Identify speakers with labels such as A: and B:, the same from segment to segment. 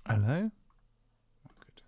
A: Hello? Good.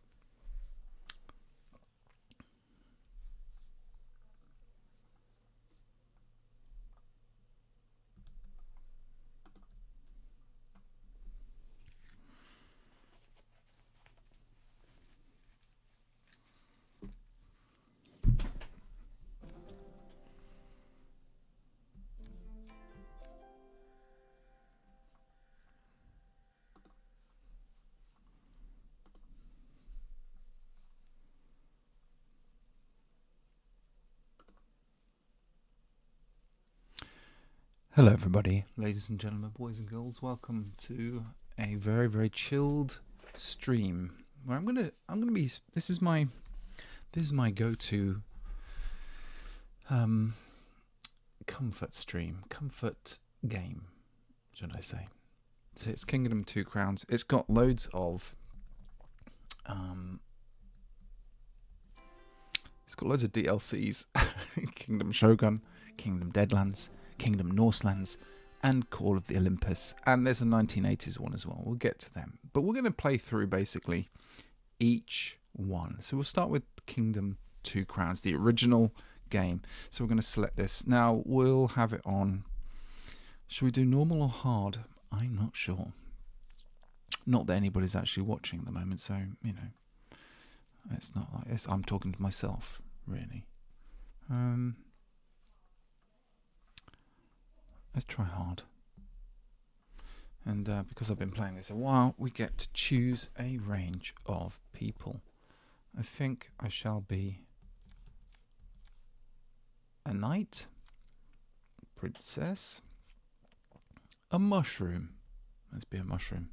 A: Hello, everybody, ladies and gentlemen, boys and girls. Welcome to a very, very chilled stream where I'm gonna be. This is my go-to comfort stream, comfort game, should I say? So it's Kingdom 2 Crowns. It's got loads of DLCs: Kingdom Shogun, Kingdom Deadlands, Kingdom Northlands, and Call of the Olympus. And there's a 1980s one as well. We'll get to them. But we're going to play through basically each one. So we'll start with Kingdom 2 Crowns, the original game. So we're going to select this. Now we'll have it on. Should we do normal or hard? I'm not sure. Not that anybody's actually watching at the moment, so, you know, it's not like this. I'm talking to myself, really. Let's try hard. And because I've been playing this a while, we get to choose a range of people. I think I shall be a knight, princess, a mushroom. Let's be a mushroom.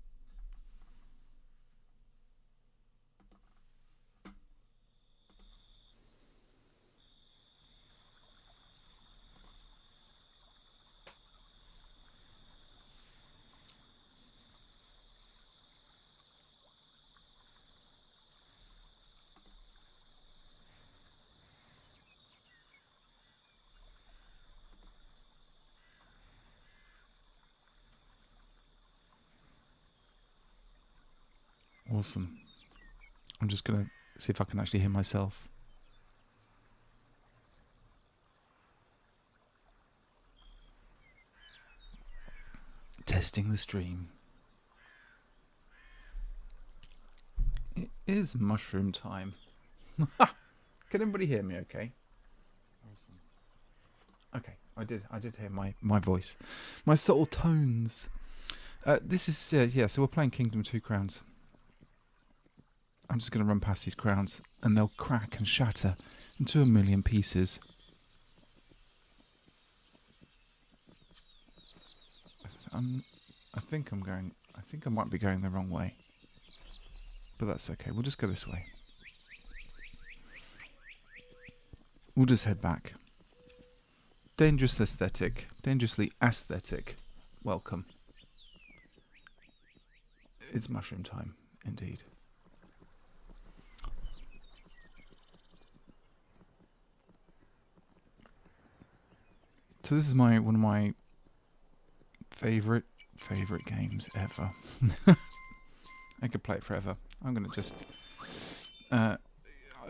A: Awesome. I'm just going to see if I can actually hear myself. Testing the stream. It is mushroom time. Can anybody hear me okay? Awesome. Okay, I did hear my voice. My subtle tones. This is, yeah, so we're playing Kingdom 2 Crowns. I'm just going to run past these crowns and they'll crack and shatter into a million pieces. I think I might be going the wrong way. But that's okay, we'll just go this way. We'll just head back. Dangerous aesthetic. Dangerously aesthetic. Welcome. It's mushroom time, indeed. So this is one of my favorite games ever. I could play it forever. I'm gonna just.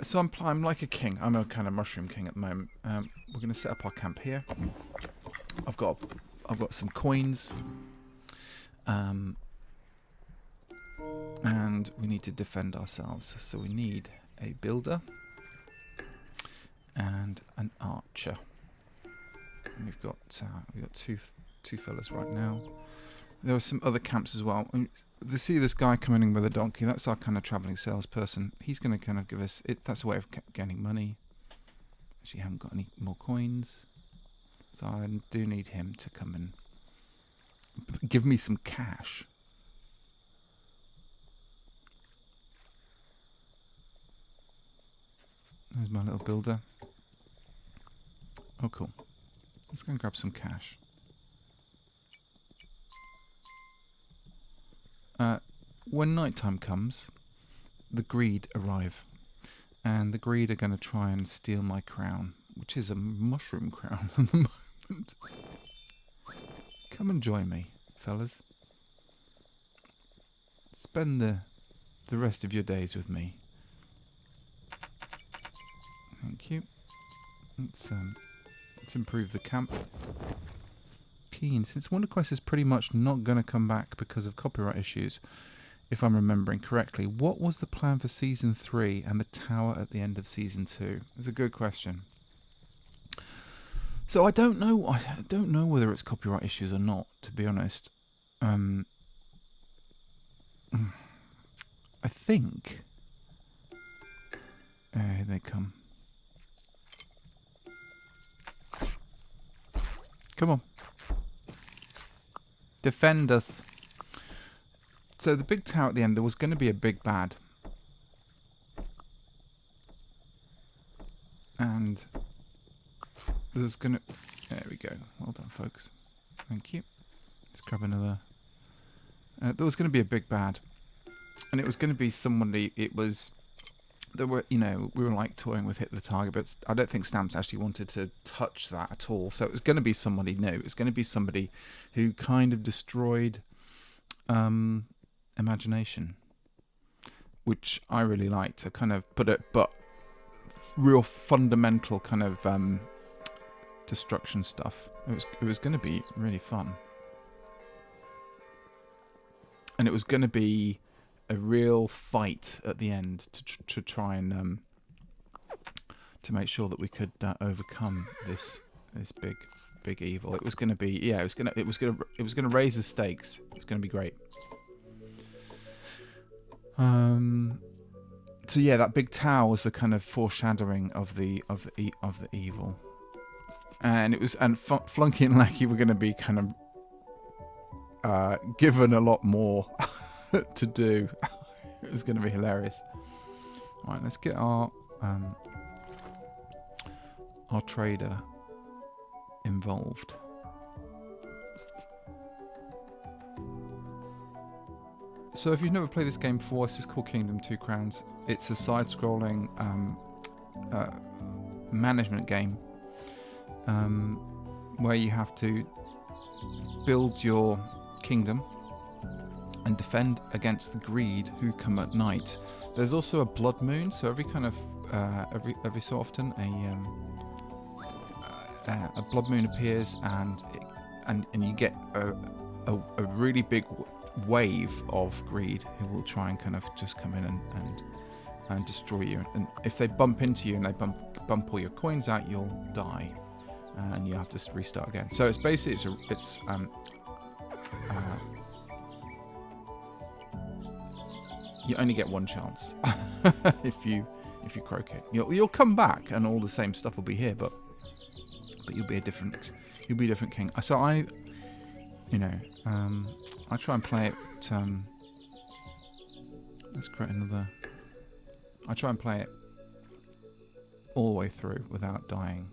A: So I'm like a king. I'm a kind of mushroom king at the moment. We're gonna set up our camp here. I've got some coins. And we need to defend ourselves. So we need a builder and an archer. And we've got two fellas right now. There are some other camps as well. They see this guy coming in with a donkey. That's our kind of travelling salesperson. He's going to kind of give us it. That's a way of getting money. Actually, haven't got any more coins, so I do need him to come and give me some cash. There's my little builder. Oh, cool. Let's go and grab some cash. When nighttime comes, the Greed arrive. And the Greed are going to try and steal my crown, which is a mushroom crown at the moment. Come and join me, fellas. Spend the the rest of your days with me. Thank you. Let's improve the camp. Keen, since Wonder Quest is pretty much not going to come back because of copyright issues, if I'm remembering correctly, what was the plan for Season 3 and the tower at the end of Season 2? It's a good question. So I don't know whether it's copyright issues or not, to be honest. I think... here they come. Come on. Defend us. So the big tower at the end, there was going to be a big bad. And there's going to... There we go. Well done, folks. Thank you. Let's grab another... there was going to be a big bad. And it was going to be somebody... It was... There were, we were like toying with hit the target, but I don't think Stamps actually wanted to touch that at all. So it was going to be somebody new. It was going to be somebody who kind of destroyed imagination, which I really liked to kind of put it, but real fundamental kind of destruction stuff. It was going to be really fun, and it was going to be a real fight at the end to try and to make sure that we could overcome this big evil. It was going to be it was going to raise the stakes. It's going to be great. So yeah, that big tower was the kind of foreshadowing of the evil, and it was Flunky and Lackey were going to be kind of given a lot more to do. It was going to be hilarious. All right, let's get our trader involved. So if you've never played this game before, this is called Kingdom Two Crowns. It's a side-scrolling management game where you have to build your kingdom and defend against the greed who come at night. There's also a blood moon, so every kind of every so often a blood moon appears, and you get a really big wave of greed who will try and kind of just come in and destroy you. And if they bump into you and they bump all your coins out, you'll die, and you have to restart again. So it's basically you only get one chance if you croak it. You'll come back and all the same stuff will be here, but you'll be a different king. So I try and play it. Let's create another. I try and play it all the way through without dying.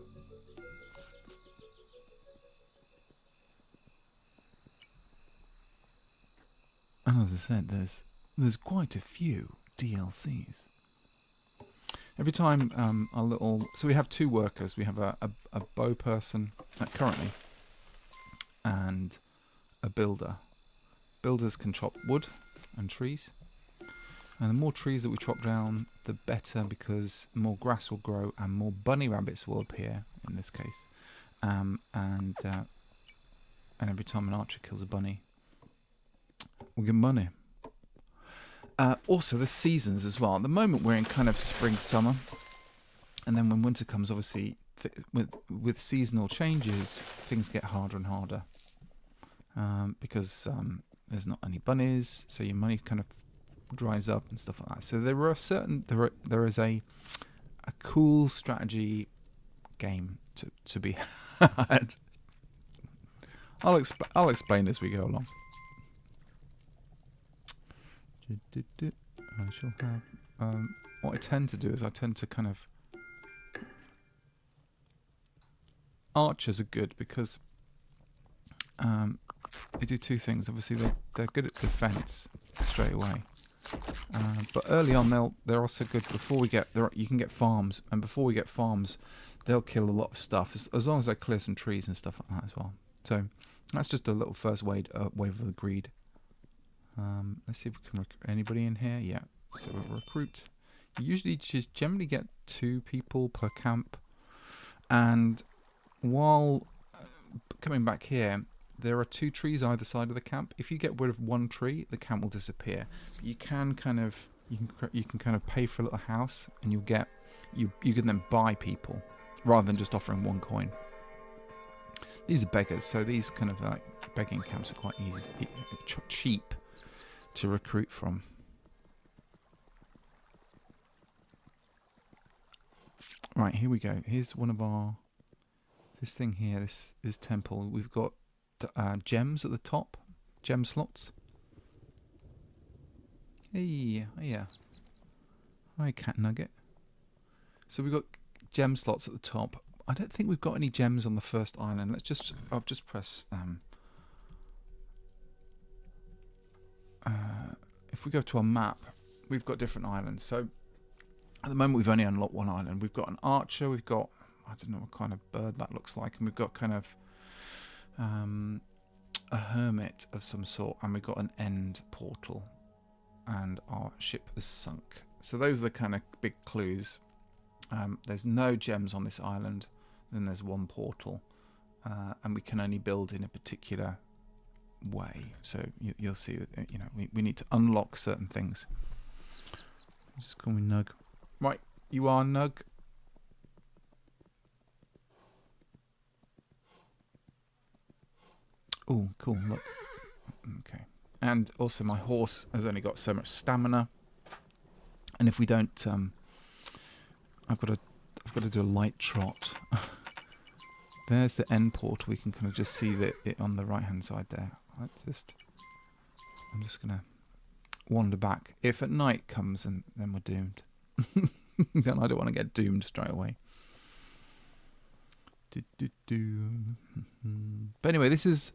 A: And as I said, there's quite a few DLCs. Every time so we have two workers. We have a bow person currently, and a builder. Builders can chop wood and trees, and the more trees that we chop down, the better, because more grass will grow and more bunny rabbits will appear in this case. And every time an archer kills a bunny, we get money. Also, the seasons as well. At the moment, we're in kind of spring, summer, and then when winter comes, obviously, with seasonal changes, things get harder and harder because there's not any bunnies, so your money kind of dries up and stuff like that. So there is a cool strategy game to be had. I'll explain as we go along. I shall have. What I tend to do is I tend to kind of. Archers are good because they do two things. Obviously, they're good at defense straight away, but early on they're also good. Before we get there, you can get farms, and before we get farms, they'll kill a lot of stuff as long as they clear some trees and stuff like that as well. So that's just a little first wave of the greed. Let's see if we can recruit anybody in here. Yeah, So we'll recruit. You usually just generally get 2 people per camp. And while coming back here, there are 2 trees either side of the camp. If you get rid of 1 tree, the camp will disappear. You can kind of kind of pay for a little house, and you'll get you can then buy people rather than just offering 1 coin. These are beggars, so these kind of like begging camps are quite easy, cheap to recruit from. Right, here we go. Here's one of our this thing here. This temple. We've got gems at the top, gem slots. Hey, yeah. Hi, Cat Nugget. So we've got gem slots at the top. I don't think we've got any gems on the first island. I'll just press. If we go to our map, we've got different islands. So at the moment, we've only unlocked 1 island. We've got an archer. We've got, I don't know what kind of bird that looks like, and we've got kind of a hermit of some sort, and we've got an end portal, and our ship has sunk. So those are the kind of big clues. There's no gems on this island. Then there's 1 portal, and we can only build in a particular way. So you'll see, we need to unlock certain things. Just call me Nug. Right, you are Nug. Oh, cool. Look. Okay. And also, my horse has only got so much stamina, and if we don't, I've got to do a light trot. There's the end portal. We can kind of just see it on the right hand side there. I'm just gonna wander back. If at night comes, and then we're doomed. Then I don't want to get doomed straight away. But anyway, this is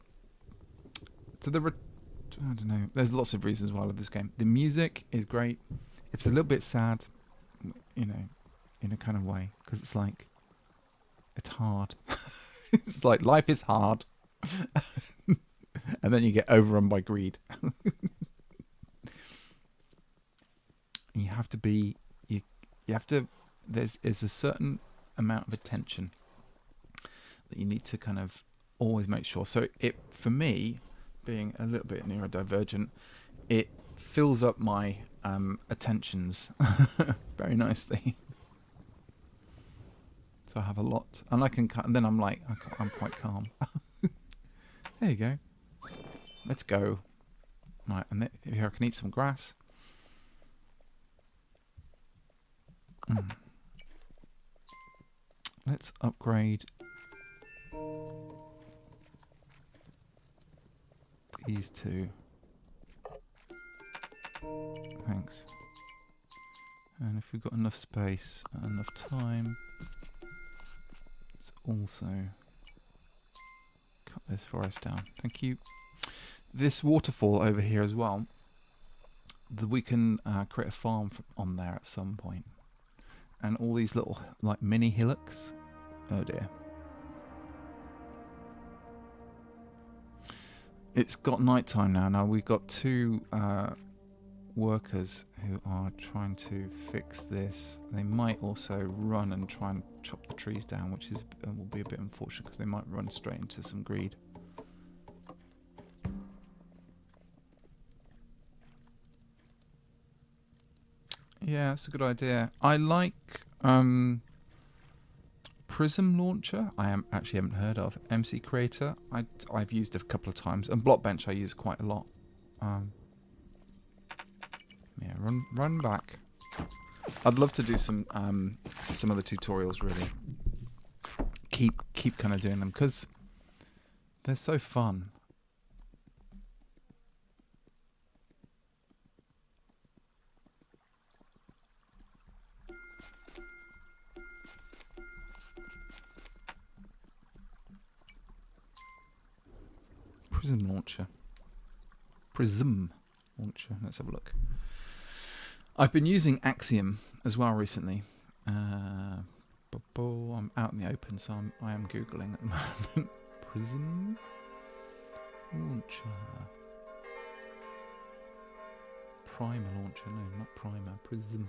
A: I don't know. There's lots of reasons why I love this game. The music is great. It's a little bit sad, in a kind of way, because it's like it's hard. It's like life is hard, and then you get overrun by greed. You have to be. You have to. There's a certain amount of attention that you need to kind of always make sure. So for me, being a little bit neurodivergent, it fills up my attentions very nicely. So I have a lot, and and then I'm like, I'm quite calm. There you go. Let's go. Right, and here I can eat some grass. Let's upgrade these 2. Thanks. And if we've got enough space and enough time, let's also cut this forest down. Thank you. This waterfall over here as well, we can create a farm on there at some point. And all these little like mini hillocks. Oh dear. It's got nighttime now. Now we've got 2 workers who are trying to fix this. They might also run and try and chop the trees down, which will be a bit unfortunate because they might run straight into some greed. Yeah, that's a good idea. I like Prism Launcher. I actually haven't heard of MC Creator. I've used it a couple of times, and Blockbench I use quite a lot. Yeah, run back. I'd love to do some of the tutorials. Really, keep kind of doing them because they're so fun. Prism Launcher. Let's have a look. I've been using Axiom as well recently. I'm out in the open, so I am Googling at the moment. Prism Launcher. Primer launcher. No, not Primer. Prism.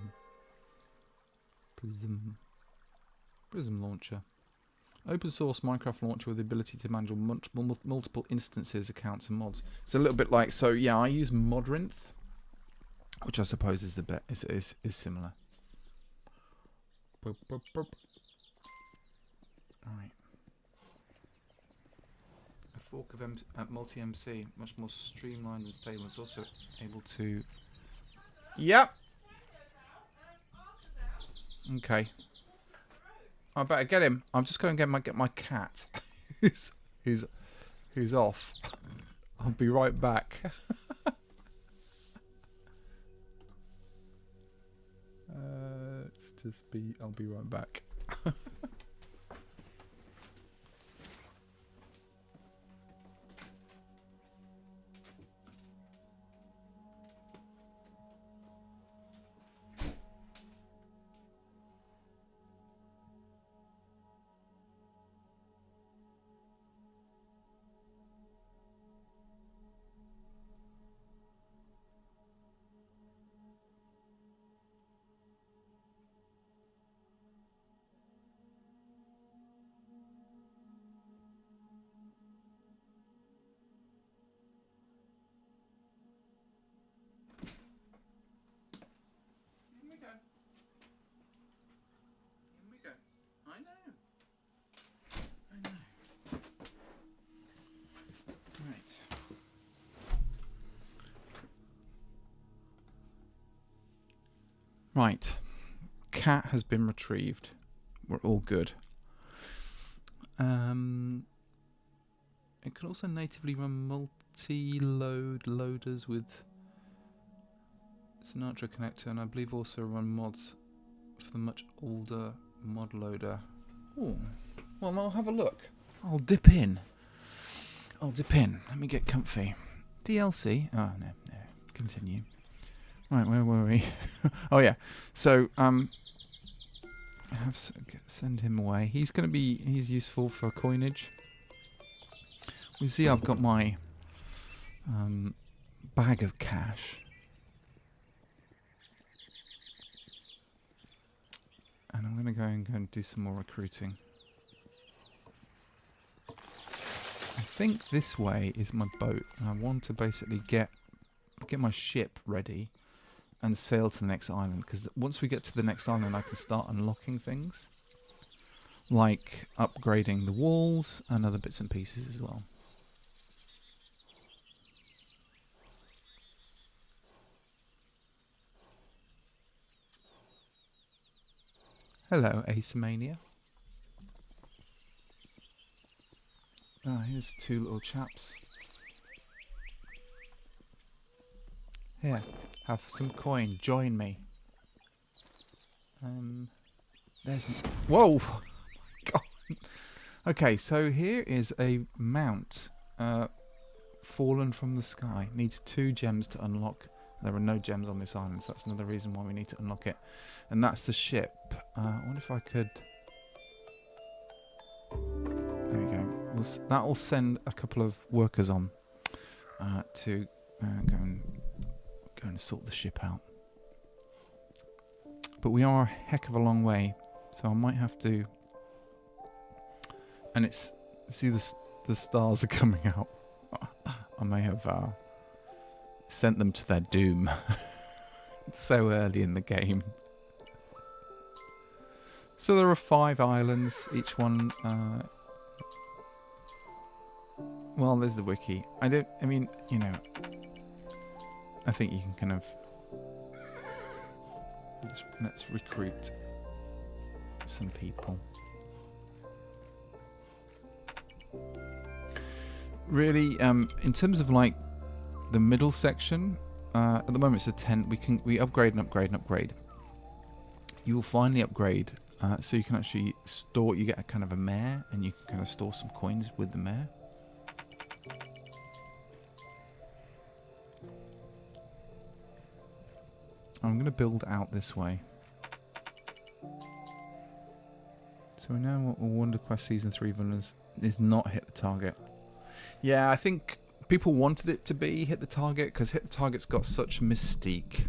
A: Prism launcher. Open source Minecraft launcher with the ability to manage multiple instances, accounts, and mods. It's a little bit like, so yeah, I use Modrinth, which I suppose is is similar. Boop, boop, boop. Right. A fork of multi-MC, much more streamlined and stable. It's also able to. Yep. Okay. I better get him. I'm just going to get my cat, who's off. I'll be right back. I'll be right back. Right, cat has been retrieved. We're all good. It can also natively run multi-load loaders with Sinatra connector, and I believe also run mods for the much older mod loader. Oh, well, I'll have a look. I'll dip in. Let me get comfy. DLC. Oh no. Continue. Right, where were we? Oh yeah. So send him away. He's useful for coinage. We see I've got my bag of cash. And I'm going to go and do some more recruiting. I think this way is my boat. And I want to basically get my ship ready and sail to the next island, because once we get to the next island I can start unlocking things like upgrading the walls and other bits and pieces as well. Hello, Acemania. Here's two little chaps. Here, have some coin. Join me. There's. Whoa! Oh my God. Okay, so here is a mount, fallen from the sky. Needs 2 gems to unlock. There are no gems on this island, so that's another reason why we need to unlock it. And that's the ship. I wonder if I could. There we go. That will send a couple of workers on to go and sort the ship out. But we are a heck of a long way, so I might have to. And it's see the stars are coming out. I may have sent them to their doom. It's so early in the game. So there are 5 islands, each one. Well, there's the wiki. I mean, you know. I think you can kind of. Let's recruit some people. Really, in terms of like the middle section, at the moment it's a tent. We upgrade and upgrade and upgrade. You will finally upgrade, so you can actually store. You get a kind of a mare, and you can kind of store some coins with the mare. I'm going to build out this way. So we know what Wonder Quest Season 3 villains is not hit the target. Yeah, I think people wanted it to be Hit the Target because Hit the Target's got such mystique,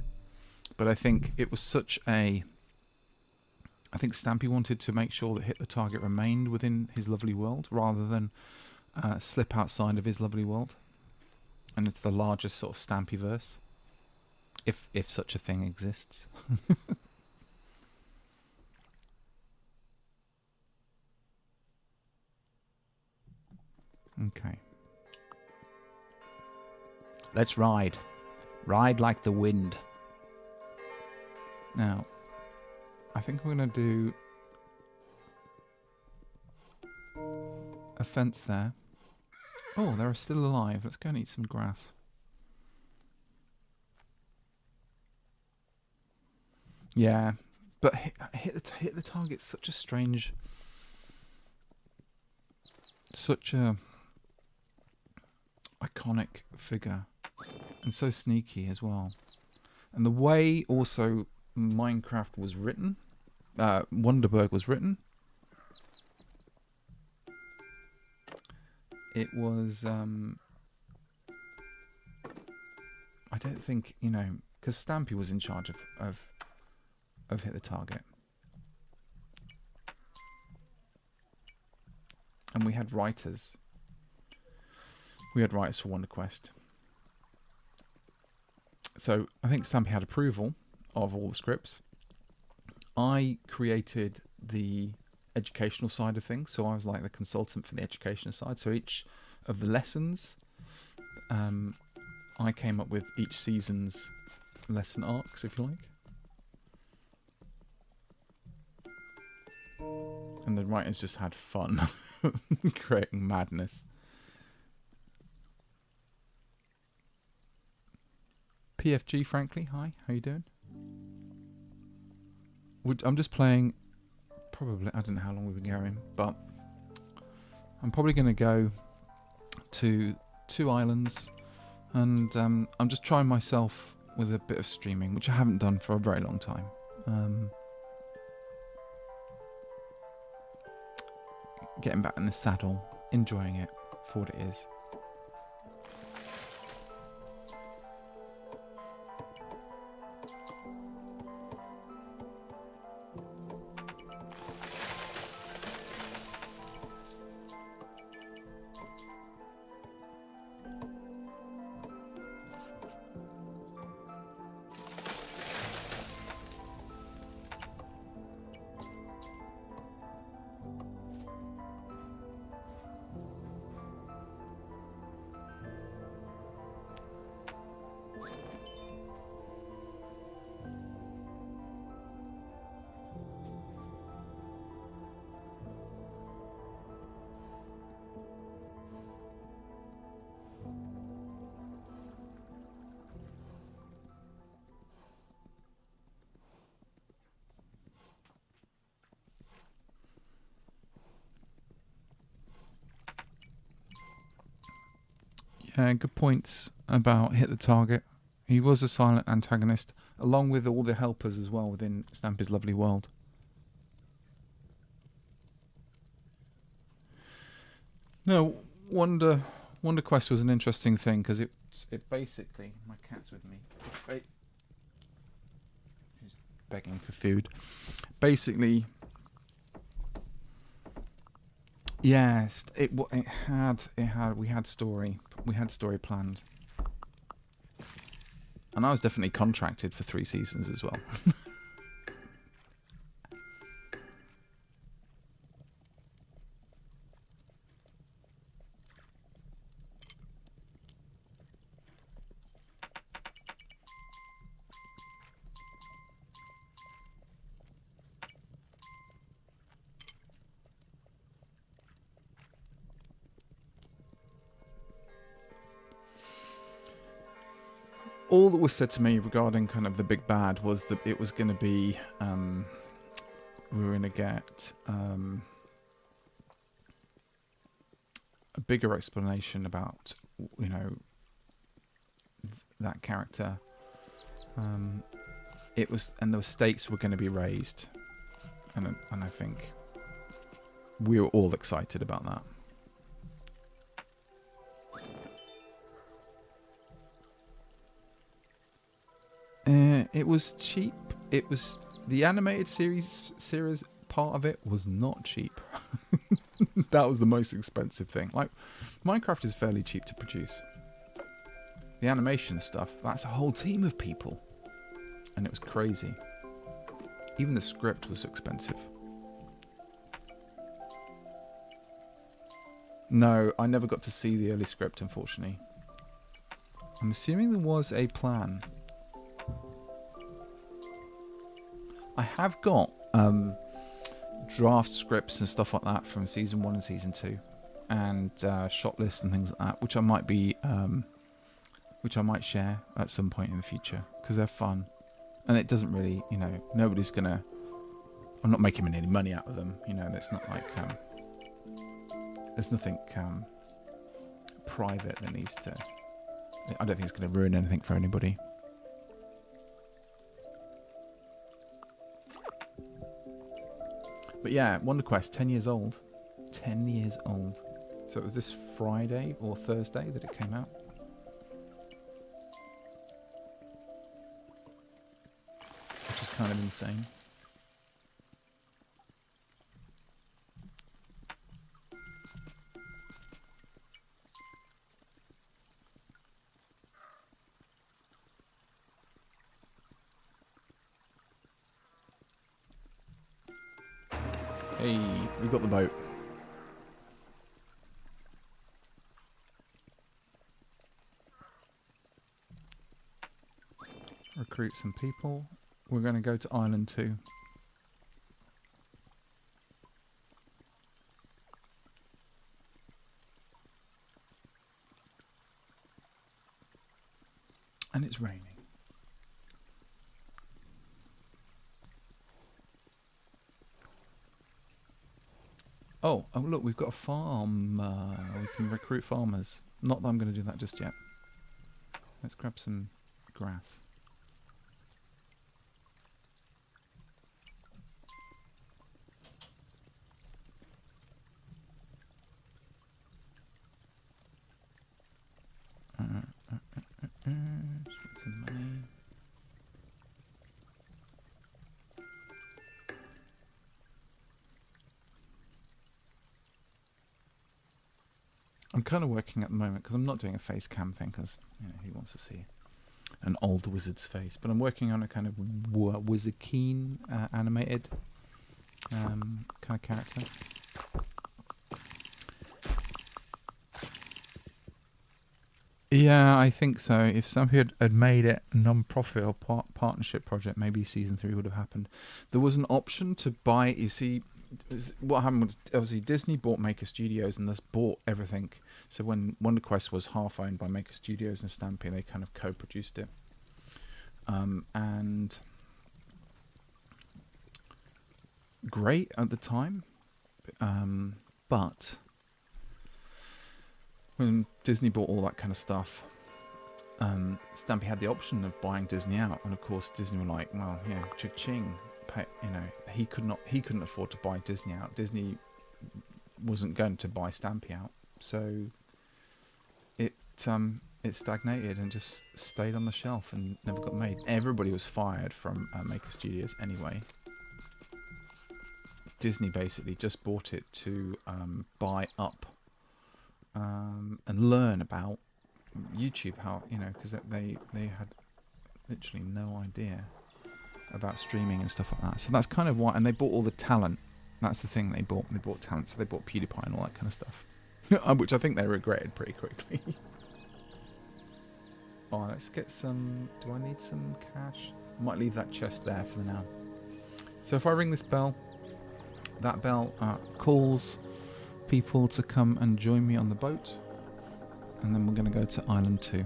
A: but I think it was such a. I think Stampy wanted to make sure that Hit the Target remained within his lovely world rather than slip outside of his lovely world and into the largest sort of Stampyverse, if such a thing exists. Okay. Let's ride. Ride like the wind. Now, I think we're going to do a fence there. Oh, they're still alive. Let's go and eat some grass. Yeah, but hit the target's such a strange, such a iconic figure, and so sneaky as well. And the way also Minecraft was written, Wonderberg was written, it was, I don't think, you know, because Stampy was in charge of Hit the Target. And we had writers. We had writers for Wonder Quest. So I think Stampy had approval of all the scripts. I created the educational side of things, so I was like the consultant for the educational side. So each of the lessons, I came up with each season's lesson arcs, if you like. And the writers just had fun creating madness. PFG, frankly, hi, how you doing? I'm just playing, probably, I don't know how long we've been going, but I'm probably going to go to 2 islands, and I'm just trying myself with a bit of streaming, which I haven't done for a very long time. Getting back in the saddle, enjoying it for what it is. Yeah, good points about Hit the Target. He was a silent antagonist, along with all the helpers as well within Stampy's lovely world. No, Wonder Quest was an interesting thing because it basically, my cat's with me. He's begging for food. Basically, yes, we had story planned, and I was definitely contracted for 3 seasons as well. All that was said to me regarding kind of the big bad was that it was going to be, we were going to get a bigger explanation about, you know, that character. It was, and the stakes were going to be raised, and I think we were all excited about that. admit, it was cheap. It was the animated series part of it was not cheap. That was the most expensive thing. Like, Minecraft is fairly cheap to produce. The animation stuff, that's a whole team of people. And it was crazy. Even the script was expensive. No, I never got to see the early script, unfortunately. I'm assuming there was a plan. I have got draft scripts and stuff like that from season 1 and season 2, and shot lists and things like that, which I might be, which I might share at some point in the future because they're fun, and it doesn't really, you know, nobody's gonna. I'm not making any money out of them, you know. It's not like there's nothing private that needs to. I don't think it's going to ruin anything for anybody. But yeah, Wonder Quest, 10 years old. 10 years old. So it was this Friday or Thursday that it came out. Which is kind of insane. Hey, we got the boat. Recruit some people. We're going to go to Island 2. And it's raining. Oh, look, we've got a farm. We can recruit farmers. Not that I'm going to do that just yet. Let's grab some grass. Spend some money. I'm kind of working at the moment because I'm not doing a face cam thing because, you know, who wants to see an old wizard's face? But I'm working on a kind of Wizard Keen animated kind of character. Yeah, I think so. If somebody had made it a non-profit or partnership project, maybe season 3 would have happened. There was an option to buy. You see, what happened was obviously Disney bought Maker Studios and thus bought everything. So when Wonder Quest was half owned by Maker Studios and Stampy, they kind of co-produced it. And great at the time, but when Disney bought all that kind of stuff, Stampy had the option of buying Disney out, and of course Disney were like, well, you know, cha-ching, you know, he couldn't afford to buy Disney out. Disney wasn't going to buy Stampy out, so it stagnated and just stayed on the shelf and never got made. Everybody was fired from Maker Studios anyway. Disney basically just bought it to buy up and learn about YouTube, how, you know, because they had literally no idea about streaming and stuff like that. So that's kind of why, and they bought all the talent. That's the thing they bought. They bought talent, so they bought PewDiePie and all that kind of stuff, which I think they regretted pretty quickly. Oh, let's get some. Do I need some cash? I might leave that chest there for now. So if I ring this bell, that bell calls people to come and join me on the boat, and then we're going to go to Island 2.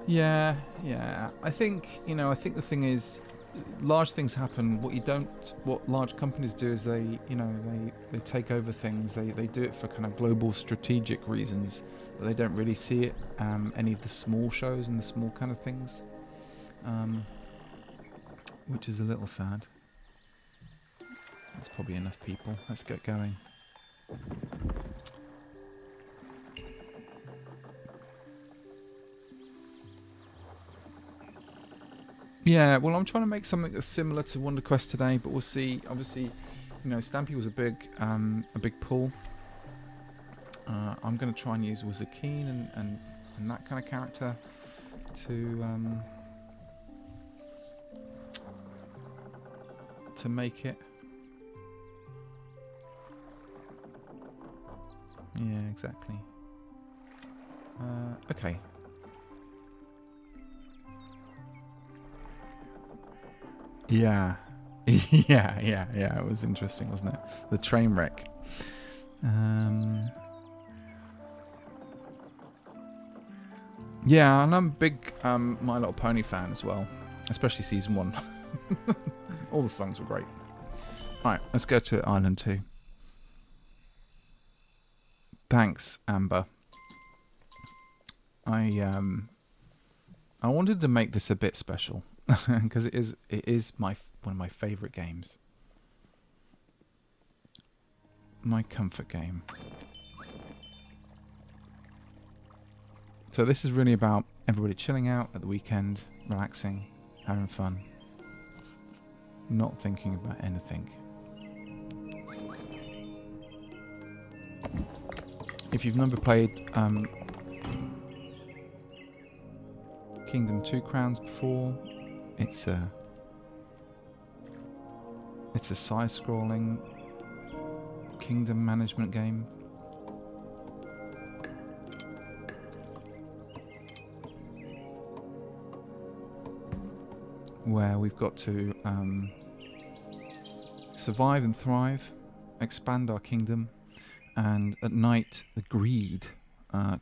A: Yeah. I think, you know, I think the thing is, large things happen. What large companies do is they take over things. They do it for kind of global strategic reasons, but they don't really see it. Any of the small shows and the small kind of things, which is a little sad. That's probably enough people. Let's get going. Yeah, well, I'm trying to make something that's similar to Wonder Quest today, but we'll see. Obviously, Stampy was a big pull. I'm going to try and use Wizakeen and that kind of character to make it. Yeah, exactly. Okay. Yeah. yeah. It was interesting, wasn't it? The train wreck. Yeah, and I'm a big My Little Pony fan as well, especially season 1. All the songs were great. Alright, let's go to Island 2. Thanks, Amber. I wanted to make this a bit special because it is one of my favourite games. My comfort game. So this is really about everybody chilling out at the weekend, relaxing, having fun, not thinking about anything. If you've never played Kingdom 2 Crowns before, it's a side-scrolling kingdom management game. Where we've got to survive and thrive, expand our kingdom, and at night the greed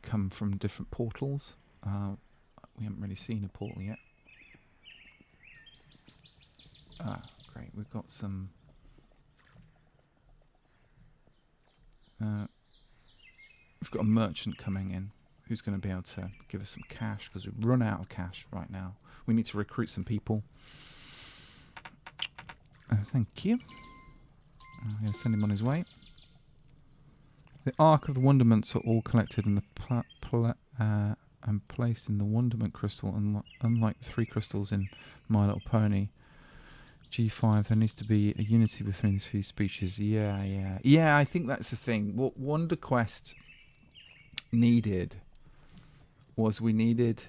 A: come from different portals. We haven't really seen a portal yet. Great, we've got some... we've got a merchant coming in who's going to be able to give us some cash because we've run out of cash right now. We need to recruit some people. Thank you. I'm going to send him on his way. The Ark of the Wonderments are all collected in the and placed in the Wonderment Crystal, unlike the 3 crystals in My Little Pony. G5, there needs to be a unity between these few species. Yeah, I think that's the thing. What Wonder Quest needed was we needed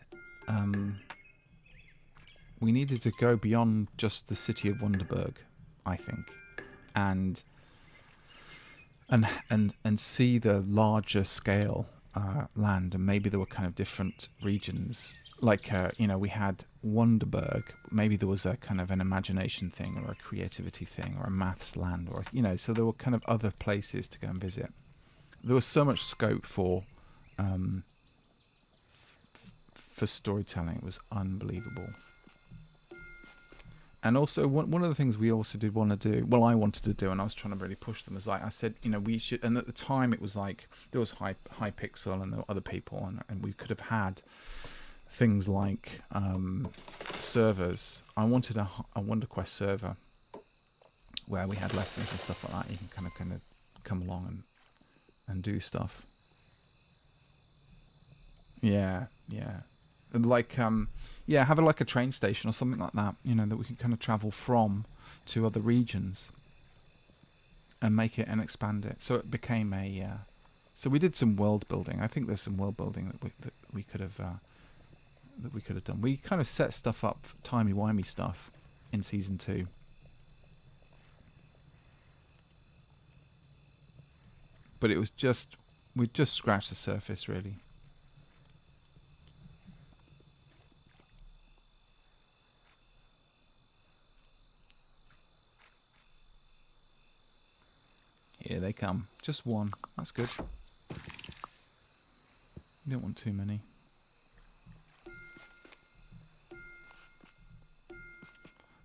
A: to go beyond just the city of Wonderburg, I think, and see the larger scale land, and maybe there were kind of different regions. Like we had Wonderburg. Maybe there was a kind of an imagination thing, or a creativity thing, or a maths land, or so there were kind of other places to go and visit. There was so much scope for storytelling. It was unbelievable. And also, one of the things we also did want to do, well, I wanted to do, and I was trying to really push them, is like I said, we should, and at the time it was like, there was Hypixel and there were other people, and we could have had things like servers. I wanted a Wonder Quest server where we had lessons and stuff like that. You can kind of come along and do stuff. Yeah. And like, have like a train station or something like that, that we can kind of travel from to other regions and make it and expand it. So it became a, so we did some world building. I think there's some world building that we could have done. We kind of set stuff up, timey-wimey stuff in season 2. But it was we just scratched the surface, really. Here they come. Just one. That's good. You don't want too many.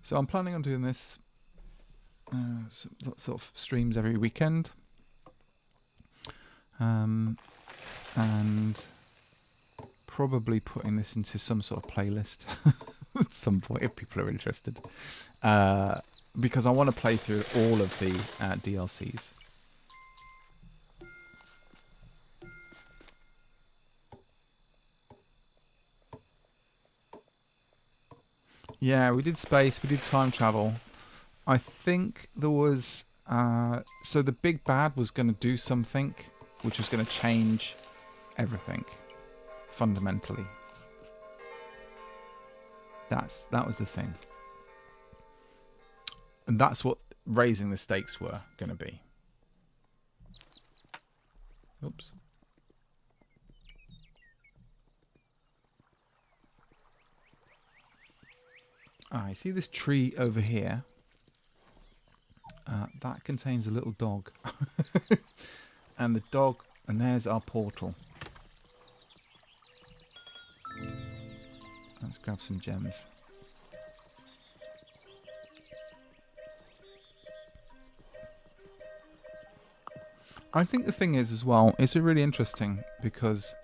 A: So I'm planning on doing this sort of streams every weekend. And probably putting this into some sort of playlist at some point if people are interested. Because I want to play through all of the DLCs. Yeah, we did space, we did time travel. I think there was... so the big bad was going to do something which was going to change everything fundamentally. That was the thing. And that's what raising the stakes were going to be. Oops. I see this tree over here. That contains a little dog. And the dog, and there's our portal. Let's grab some gems. I think the thing is as well, it's really interesting because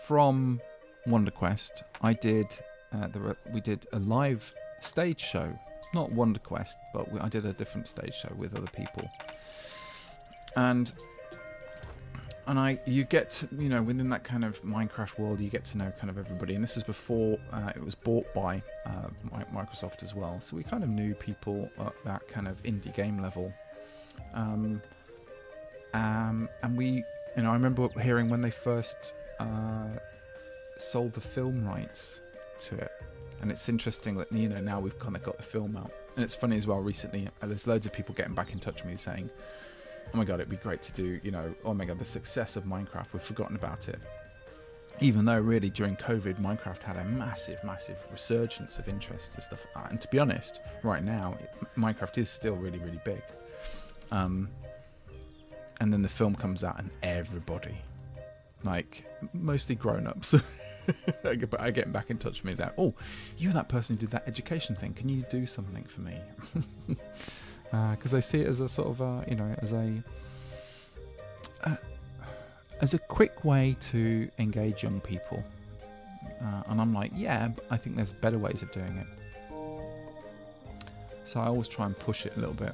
A: from Wonder Quest, I did we did a live stage show, not Wonder Quest, but I did a different stage show with other people, and you get to, you know, within that kind of Minecraft world, you get to know kind of everybody, and this was before it was bought by Microsoft as well, so we kind of knew people at that kind of indie game level, and we, you know, I remember hearing when they first sold the film rights to it, and it's interesting that, you know, now we've kind of got the film out, and it's funny as well. Recently, there's loads of people getting back in touch with me saying, oh my god, it'd be great to do, you know, oh my god, the success of Minecraft, we've forgotten about it. Even though really during COVID, Minecraft had a massive resurgence of interest and stuff. And to be honest, right now, Minecraft is still really big. And then the film comes out and everybody, like mostly grown-ups, are getting back in touch with me that, oh, you're that person who did that education thing. Can you do something for me? Because I see it as a sort of, you know, as a quick way to engage young people. And I'm like, yeah, but I think there's better ways of doing it. So I always try and push it a little bit.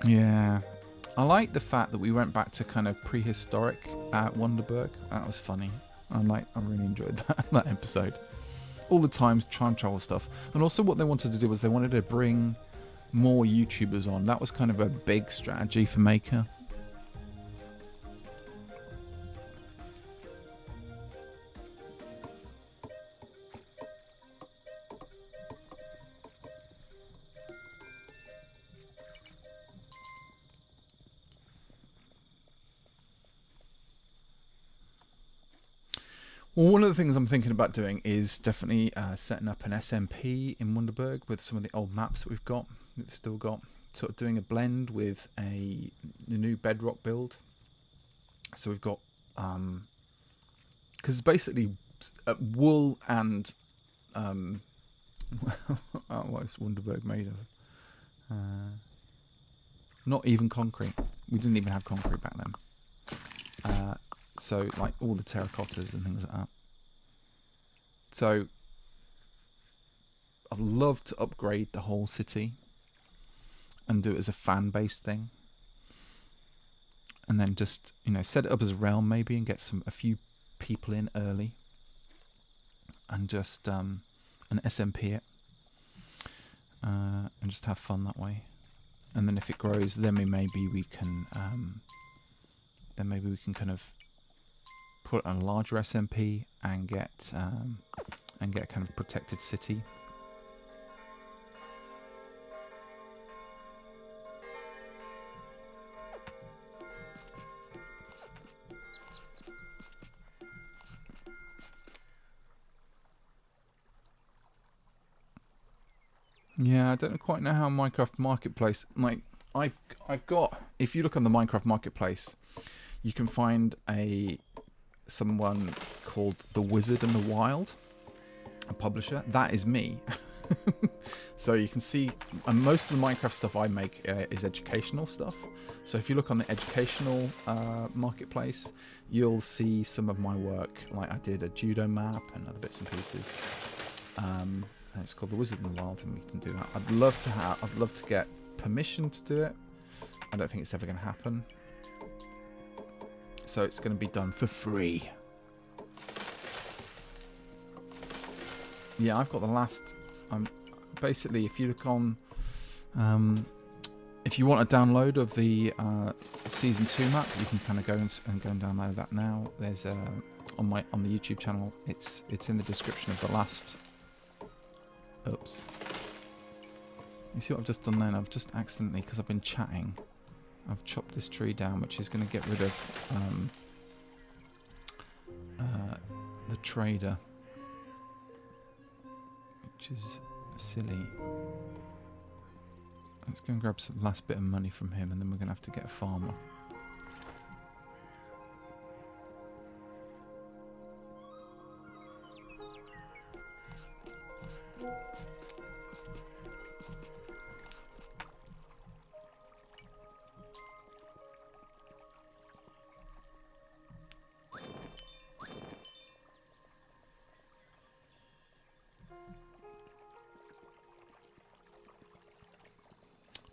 A: Yeah. I like the fact that we went back to kind of prehistoric Wonderburg. That was funny. I really enjoyed that episode. All the time travel stuff, and also what they wanted to do was they wanted to bring more YouTubers on. That was kind of a big strategy for Maker. Well, one of the things I'm thinking about doing is definitely setting up an SMP in Wonderburg with some of the old maps that we've still got. Sort of doing a blend with the new Bedrock build. So we've got, because basically wool and what is Wonderburg made of? Not even concrete. We didn't even have concrete back then. So like all the terracottas and things like that. So I'd love to upgrade the whole city and do it as a fan-based thing. And then just, you know, set it up as a realm maybe and get a few people in early. And just an SMP it. And just have fun that way. And then if it grows, then maybe we can kind of put on a larger SMP and get a kind of protected city. Yeah, I don't quite know how Minecraft Marketplace, like I've got, if you look on the Minecraft Marketplace, you can find someone called The Wizard and the Wild, a publisher. That is me. So you can see, and most of the Minecraft stuff I make is educational stuff. So if you look on the educational marketplace, you'll see some of my work. Like I did a judo map and other bits and pieces. And it's called The Wizard in the Wild, and we can do that. I'd love to get permission to do it. I don't think it's ever going to happen. So it's going to be done for free. Yeah, I've got the last... basically, if you look on... if you want a download of the Season 2 map, you can kind of go and download that now. There's on the YouTube channel, it's in the description of the last... Oops. You see what I've just done then? I've just accidentally, because I've been chatting, I've chopped this tree down, which is going to get rid of the trader, which is silly. Let's go and grab some last bit of money from him, and then we're going to have to get a farmer.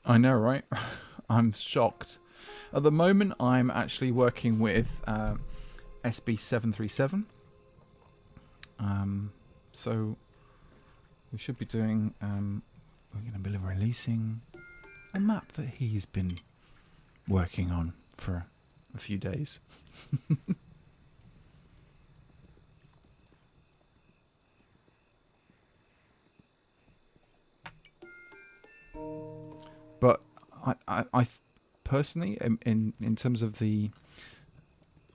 A: I know, right? I'm shocked. At the moment, I'm actually working with SB737. So we should be doing... we're going to be releasing a map that he's been working on for a few days. But I personally, in terms of the,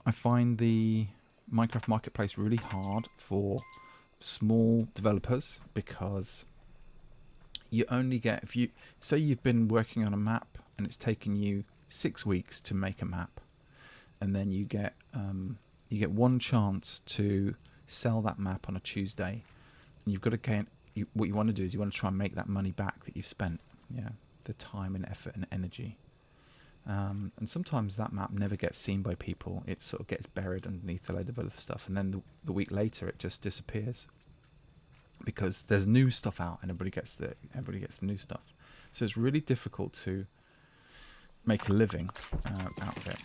A: I find the Minecraft Marketplace really hard for small developers, because you only get, if you say you've been working on a map and it's taken you 6 weeks to make a map, and then you get one chance to sell that map on a Tuesday, and you've got to gain. What you want to do is you want to try and make that money back that you've spent. Yeah. The time and effort and energy, and sometimes that map never gets seen by people. It sort of gets buried underneath a load of other stuff, and then the week later it just disappears because there's new stuff out and everybody gets the new stuff. So it's really difficult to make a living out of it.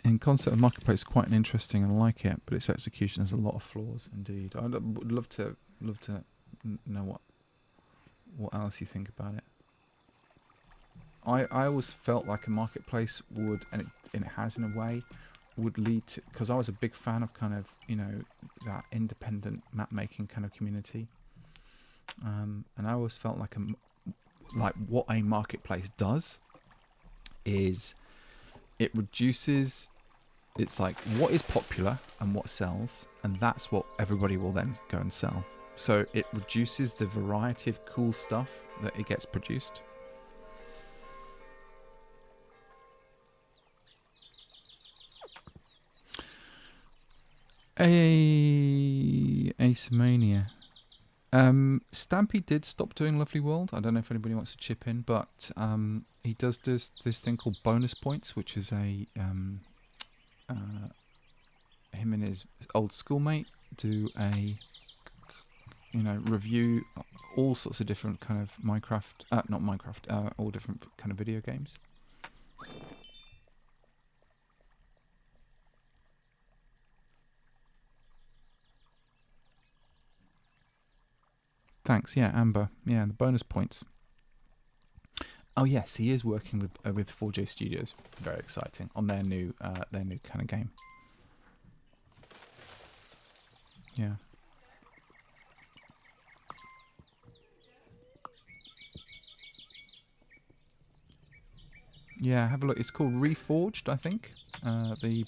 A: In concept of marketplace, quite an interesting, and I like it, but its execution has a lot of flaws indeed. I would love to know what else you think about it. I always felt like a marketplace would, and it has in a way, would lead to, because I was a big fan of kind of, you know, that independent map making kind of community, and I always felt like what a marketplace does is it reduces, it's like what is popular and what sells, and that's what everybody will then go and sell. So it reduces the variety of cool stuff that it gets produced. Acemania. Stampy did stop doing Lovely World. I don't know if anybody wants to chip in, but he does this thing called bonus points, which is a him and his old schoolmate do a, you know, review all sorts of different kind of all different kind of video games. Thanks, yeah, Amber. Yeah, the bonus points. Oh yes, he is working with 4J Studios. Very exciting on their new kind of game. Yeah. Yeah, have a look. It's called Reforged, I think. The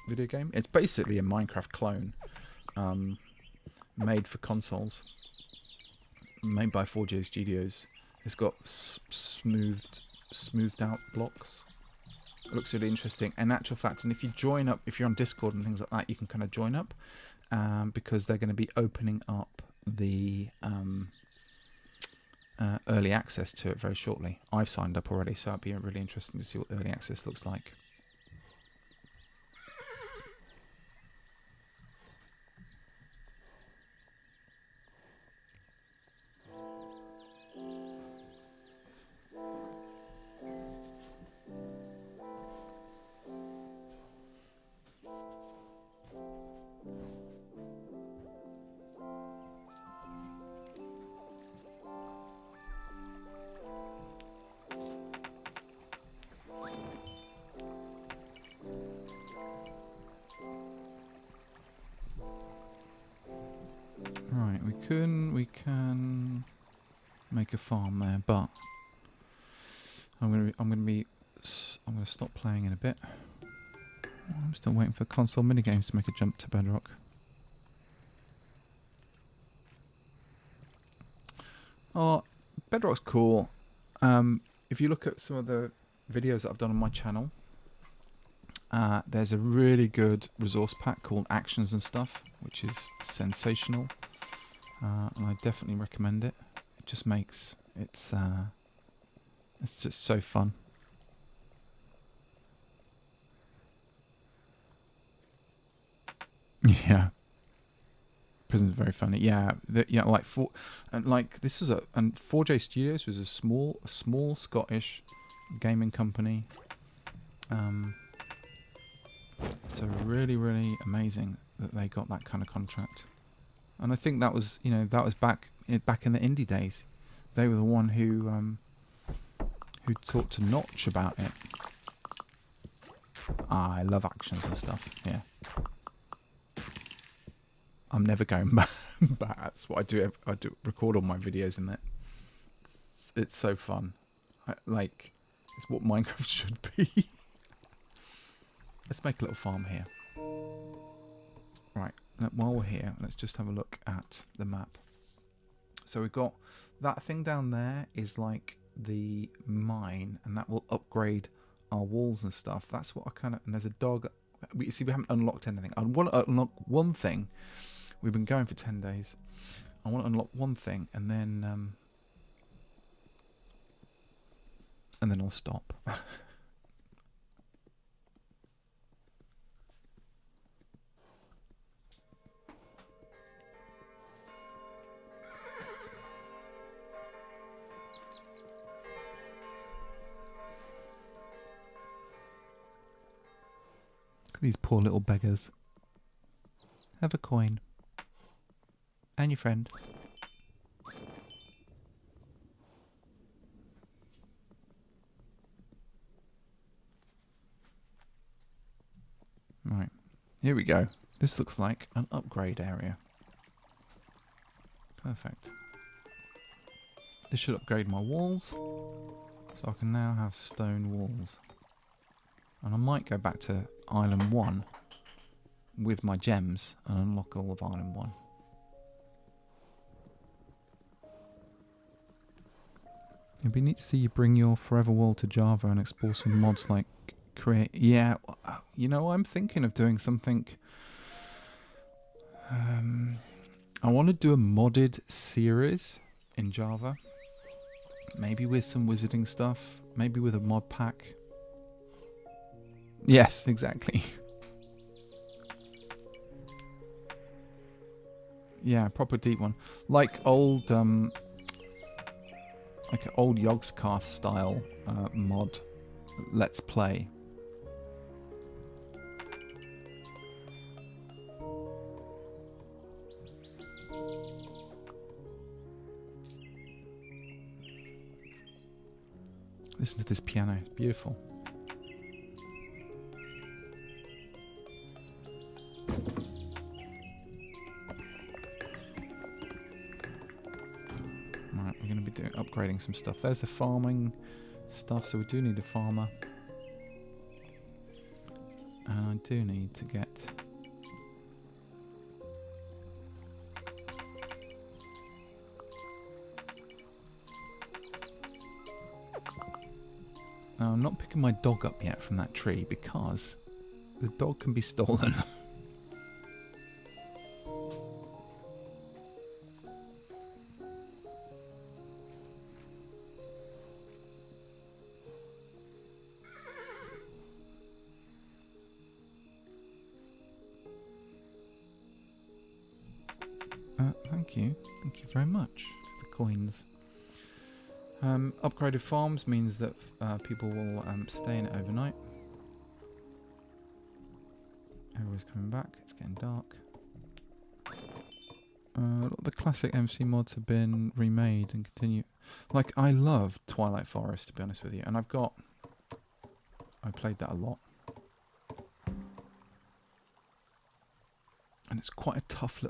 A: video game. It's basically a Minecraft clone, made for consoles, made by 4J Studios. It's got smoothed out blocks. It looks really interesting. In actual fact, and if you join up, if you're on Discord and things like that, you can kind of join up, because they're going to be opening up the early access to it very shortly. I've signed up already, so it'd be really interesting to see what the early access looks like. we can make a farm there, but I'm gonna stop playing in a bit. I'm still waiting for console minigames to make a jump to Bedrock. Oh, Bedrock's cool. If you look at some of the videos that I've done on my channel, there's a really good resource pack called Actions and Stuff, which is sensational, and I definitely recommend it. It just makes it's just so fun. Yeah, Prison's very funny. Yeah, yeah, like this is and 4J Studios was a small Scottish gaming company. So really amazing that they got that kind of contract. And I think that was, that was back in the indie days. They were the one who talked to Notch about it. I love Actions and Stuff. Yeah. I'm never going back. That's what I do. I do record all my videos in that. It's so fun. It's what Minecraft should be. Let's make a little farm here. Right. While we're here, let's just have a look at the map. So we've got that thing down there is like the mine, and that will upgrade our walls and stuff. That's what I kind of... And there's a dog. We haven't unlocked anything. I want to unlock one thing. We've been going for 10 days. I want to unlock one thing, and then I'll stop. These poor little beggars. Have a coin. And your friend. Right. Here we go. This looks like an upgrade area. Perfect. This should upgrade my walls. So I can now have stone walls. And I might go back to Island 1 with my gems and unlock all of Island 1. It'd be neat to see you bring your Forever World to Java and explore some mods like create... Yeah, I'm thinking of doing something... I want to do a modded series in Java. Maybe with some wizarding stuff. Maybe with a mod pack. Yes, exactly. Yeah, proper deep one. Like old Yogscast style mod Let's Play. Listen to this piano, it's beautiful. Right, we're going to be upgrading some stuff. There's the farming stuff, so we do need a farmer. And I do need to get... Now, I'm not picking my dog up yet from that tree because the dog can be stolen. Thank you. Thank you very much for the coins. Upgraded farms means that people will stay in it overnight. Everyone's coming back. It's getting dark. The classic MC mods have been remade and continue. Like, I love Twilight Forest, to be honest with you. And I played that a lot. And it's quite a tough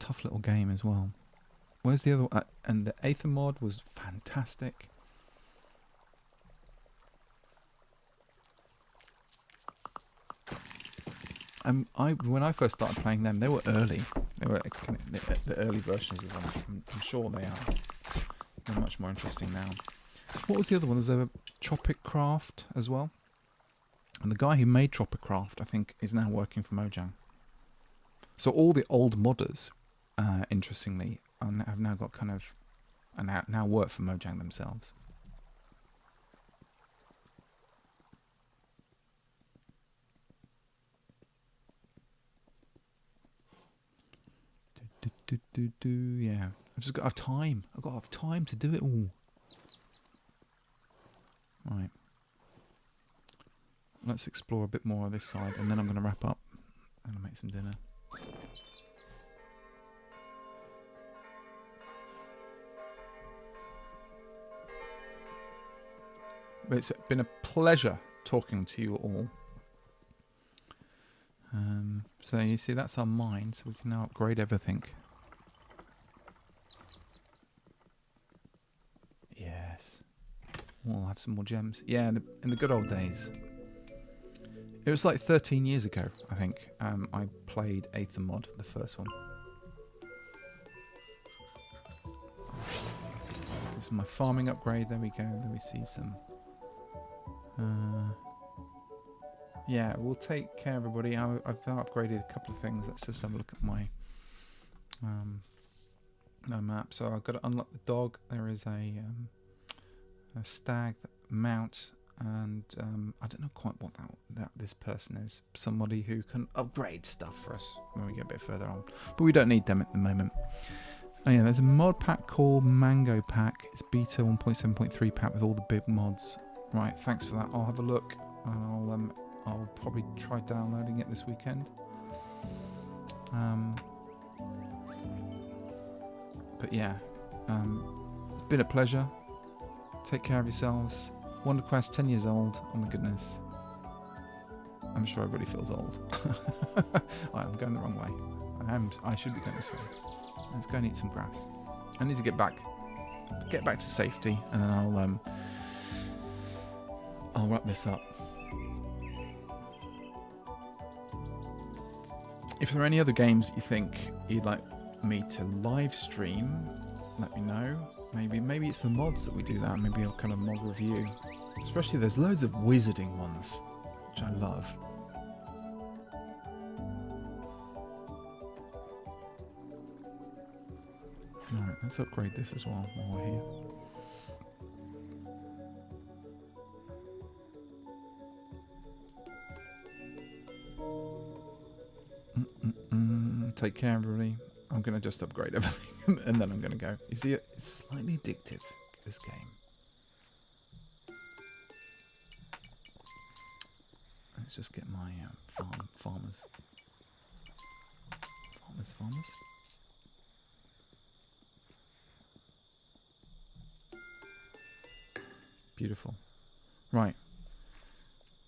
A: tough little game as well. Where's the other one? And the Aether mod was fantastic. When I first started playing them, they were early. They were the early versions of them. I'm sure they are. They're much more interesting now. What was the other one? There's a Tropic Craft as well. And the guy who made Tropic Craft, I think, is now working for Mojang. So all the old modders, interestingly, have now got kind of, and now work for Mojang themselves. Yeah, I've just got to have time. I've got to have time to do it all. Right. Let's explore a bit more of this side, and then I'm going to wrap up. I'm going to make some dinner. But it's been a pleasure talking to you all. So you see, that's our mine, so we can now upgrade everything. Yes. We'll have some more gems. Yeah, in the good old days. It was like 13 years ago, I think, I played Aether mod, the first one. Gives my farming upgrade, there we go, there we see some... yeah, we'll take care, everybody. I've upgraded a couple of things. Let's just have a look at my map. So I've got to unlock the dog. There is a stag mount, and I don't know quite what that this person is. Somebody who can upgrade stuff for us when we get a bit further on. But we don't need them at the moment. Oh yeah, there's a mod pack called Mango Pack. It's beta 1.7.3 pack with all the big mods. Right, thanks for that. I'll have a look, and I'll probably try downloading it this weekend. But yeah, it's been a pleasure. Take care of yourselves. Wonder Quest, 10 years old. Oh my goodness. I'm sure everybody feels old. I'm going the wrong way. I should be going this way. Let's go and eat some grass. I need to get back to safety, and then I'll wrap this up. If there are any other games you think you'd like me to live stream, let me know. Maybe it's the mods that we do that. Maybe I'll kind of mod review. Especially there's loads of wizarding ones, which I love. Alright, let's upgrade this as well while we're here. Take care, everybody. I'm going to just upgrade everything and then I'm going to go. You see, it's slightly addictive, this game. Let's just get my farmers. Beautiful. Right.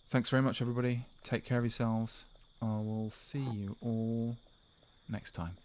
A: Thanks very much, everybody. Take care of yourselves. I will see you all next time.